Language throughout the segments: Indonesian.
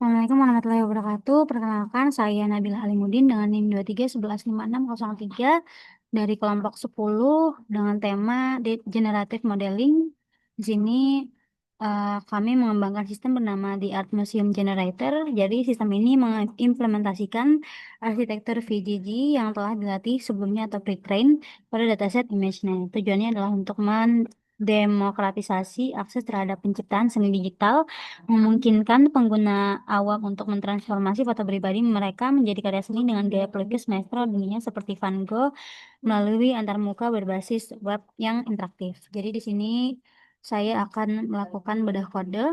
Assalamualaikum warahmatullahi wabarakatuh. Perkenalkan, saya Nabila Halimudin dengan NIM 23115603 dari kelompok 10 dengan tema Generative Modeling. Di sini kami mengembangkan sistem bernama The Art Museum Generator. Jadi sistem ini mengimplementasikan arsitektur VGG yang telah dilatih sebelumnya atau pre-train pada dataset ImageNet. Tujuannya adalah untuk mendemokratisasi akses terhadap penciptaan seni digital, memungkinkan pengguna awam untuk mentransformasi foto pribadi mereka menjadi karya seni dengan gaya pelukis maestro dunia seperti Van Gogh melalui antarmuka berbasis web yang interaktif. Jadi di sini saya akan melakukan bedah kode.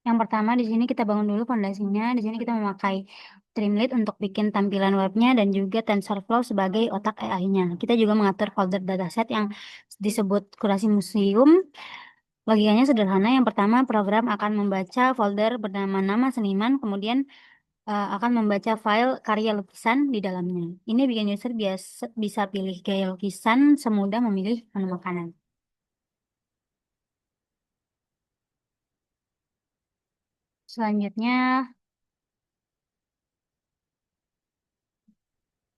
Yang pertama di sini kita bangun dulu fondasinya. Di sini kita memakai Streamlit untuk bikin tampilan webnya dan juga TensorFlow sebagai otak AI-nya. Kita juga mengatur folder dataset yang disebut kurasi museum. Logikanya sederhana. Yang pertama, program akan membaca folder bernama nama seniman, kemudian akan membaca file karya lukisan di dalamnya. Ini bikin user bisa pilih gaya lukisan semudah memilih menu makanan. Selanjutnya,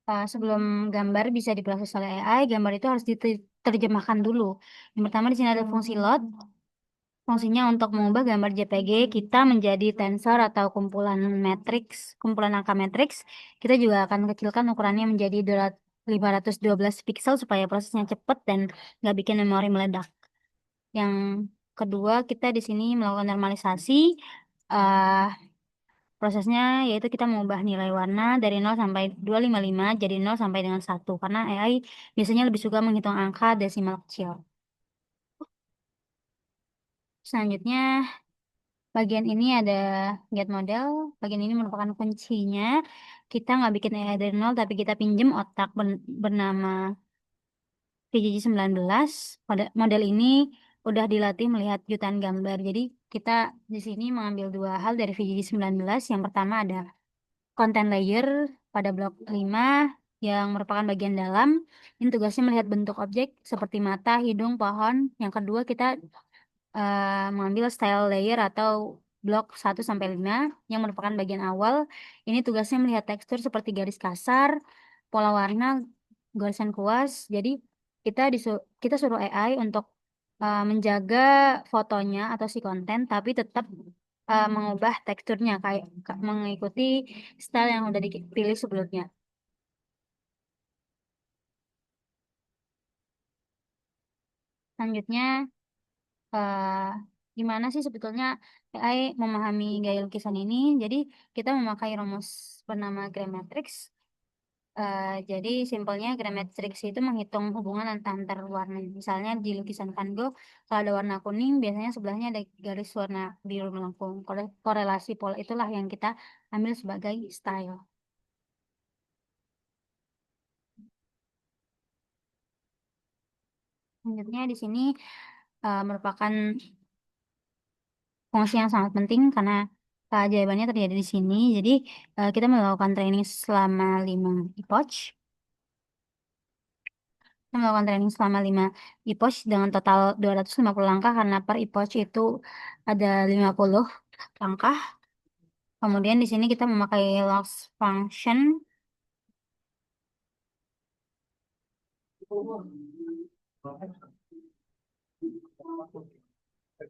sebelum gambar bisa diproses oleh AI, gambar itu harus diterjemahkan dulu. Yang pertama di sini ada fungsi load. Fungsinya untuk mengubah gambar JPG kita menjadi tensor atau kumpulan angka matriks. Kita juga akan kecilkan ukurannya menjadi 512 piksel supaya prosesnya cepat dan nggak bikin memori meledak. Yang kedua, kita di sini melakukan normalisasi. eh Prosesnya yaitu kita mengubah nilai warna dari 0 sampai 255 jadi 0 sampai dengan 1 karena AI biasanya lebih suka menghitung angka desimal kecil. Selanjutnya, bagian ini ada get model. Bagian ini merupakan kuncinya. Kita nggak bikin AI dari 0 tapi kita pinjem otak bernama PJJ 19. Model ini udah dilatih melihat jutaan gambar. Jadi kita di sini mengambil dua hal dari VJJ 19. Yang pertama ada content layer pada blok 5 yang merupakan bagian dalam. Ini tugasnya melihat bentuk objek seperti mata, hidung, pohon. Yang kedua kita mengambil style layer atau blok 1 sampai 5 yang merupakan bagian awal. Ini tugasnya melihat tekstur seperti garis kasar, pola warna, garisan kuas. Jadi kita suruh AI untuk menjaga fotonya atau si konten, tapi tetap mengubah teksturnya kayak mengikuti style yang udah dipilih sebelumnya. Selanjutnya, eh, gimana sih sebetulnya AI memahami gaya lukisan ini? Jadi kita memakai rumus bernama Grammatrix. Jadi simpelnya Grammatrix itu menghitung hubungan antar warna. Misalnya di lukisan Van Gogh, kalau ada warna kuning, biasanya sebelahnya ada garis warna biru melengkung. Korelasi pola itulah yang kita ambil sebagai style. Selanjutnya di sini merupakan fungsi yang sangat penting karena keajaibannya terjadi di sini. Jadi kita melakukan training selama 5 epoch. Kita melakukan training selama 5 epoch dengan total 250 langkah karena per epoch itu ada 50 langkah. Kemudian di sini kita memakai loss function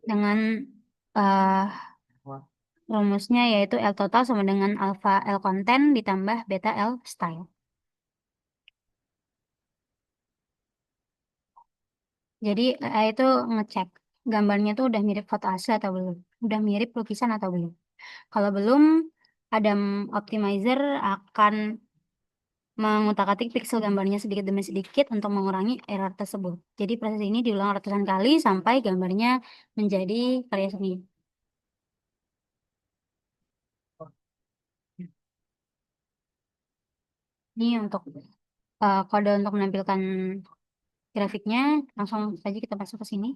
dengan eh, rumusnya yaitu L total sama dengan alpha L content ditambah beta L style. Jadi AI itu ngecek gambarnya tuh udah mirip foto asli atau belum, udah mirip lukisan atau belum. Kalau belum, Adam Optimizer akan mengutak-atik pixel gambarnya sedikit demi sedikit untuk mengurangi error tersebut. Jadi proses ini diulang ratusan kali sampai gambarnya menjadi karya seni. Ini untuk kode untuk menampilkan grafiknya, langsung saja kita masuk ke sini.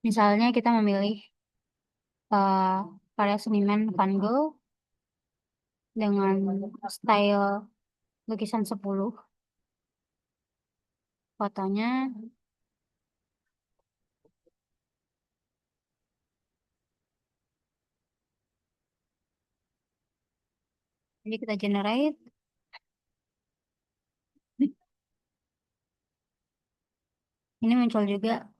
Misalnya kita memilih uh, karya seniman Van Gogh dengan style lukisan 10 fotonya. Jadi kita generate. Ini muncul juga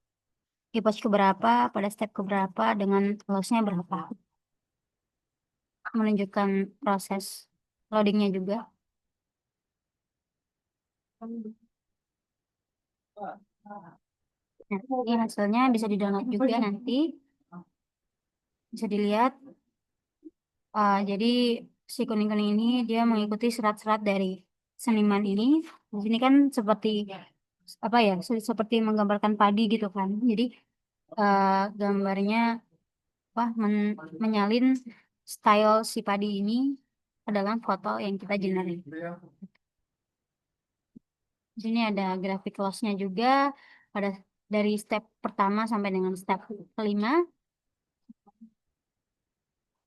epoch keberapa, pada step keberapa, dengan lossnya berapa. Menunjukkan proses loadingnya juga. Nah, ini hasilnya bisa di-download juga nanti. Bisa dilihat. Jadi si kuning-kuning ini dia mengikuti serat-serat dari seniman ini. Di sini kan seperti apa ya, seperti menggambarkan padi gitu kan. Jadi eh, gambarnya apa menyalin style si padi ini ke dalam foto yang kita generate. Di sini ada grafik lossnya juga pada dari step pertama sampai dengan step kelima.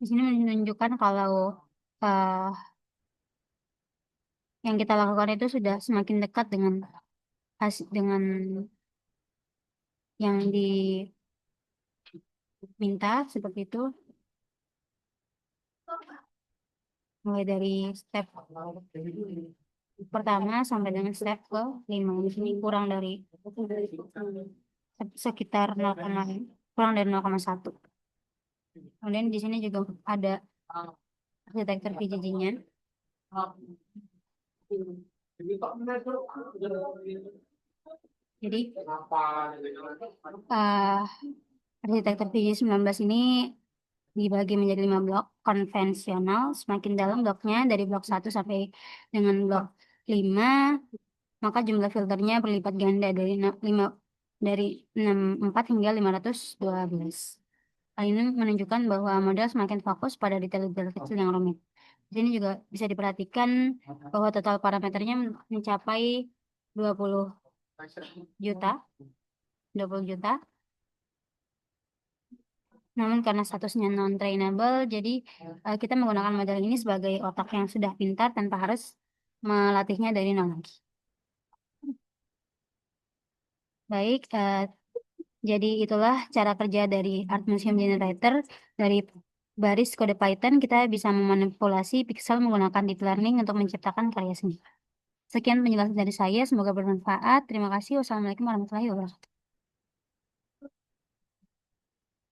Di sini menunjukkan kalau eh, yang kita lakukan itu sudah semakin dekat dengan dengan yang diminta seperti itu. Mulai dari step pertama sampai dengan step ke 5. Di sini kurang dari sekitar 0, kurang dari 0,1. Kemudian di sini juga ada detektor PJJ-nya. Jadi uh, detektor PJ19 ini dibagi menjadi 5 blok konvensional. Semakin dalam bloknya dari blok 1 sampai dengan blok 5, maka jumlah filternya berlipat ganda dari 5 dari 64 hingga 512. Hal ini menunjukkan bahwa model semakin fokus pada detail-detail kecil yang rumit. Di sini juga bisa diperhatikan bahwa total parameternya mencapai 20 juta, 20 juta. Namun karena statusnya non-trainable, jadi kita menggunakan model ini sebagai otak yang sudah pintar tanpa harus melatihnya dari nol lagi. Baik, jadi itulah cara kerja dari Art Museum Generator. Dari baris kode Python, kita bisa memanipulasi pixel menggunakan deep learning untuk menciptakan karya seni. Sekian penjelasan dari saya, semoga bermanfaat. Terima kasih. Wassalamualaikum warahmatullahi wabarakatuh.